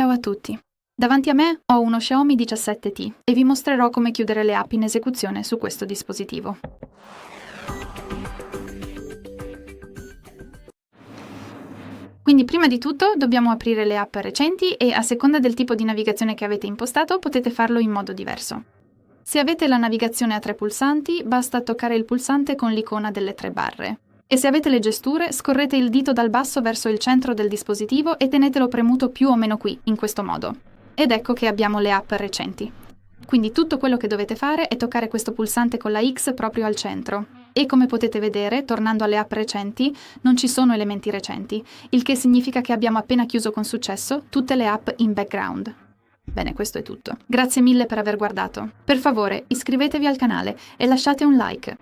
Ciao a tutti. Davanti a me ho uno Xiaomi 17T e vi mostrerò come chiudere le app in esecuzione su questo dispositivo. Quindi prima di tutto dobbiamo aprire le app recenti e a seconda del tipo di navigazione che avete impostato potete farlo in modo diverso. Se avete la navigazione a 3 pulsanti, basta toccare il pulsante con l'icona delle 3 barre. E se avete le gesture, scorrete il dito dal basso verso il centro del dispositivo e tenetelo premuto più o meno qui, in questo modo. Ed ecco che abbiamo le app recenti. Quindi tutto quello che dovete fare è toccare questo pulsante con la X proprio al centro. E come potete vedere, tornando alle app recenti, non ci sono elementi recenti, il che significa che abbiamo appena chiuso con successo tutte le app in background. Bene, questo è tutto. Grazie mille per aver guardato. Per favore, iscrivetevi al canale e lasciate un like.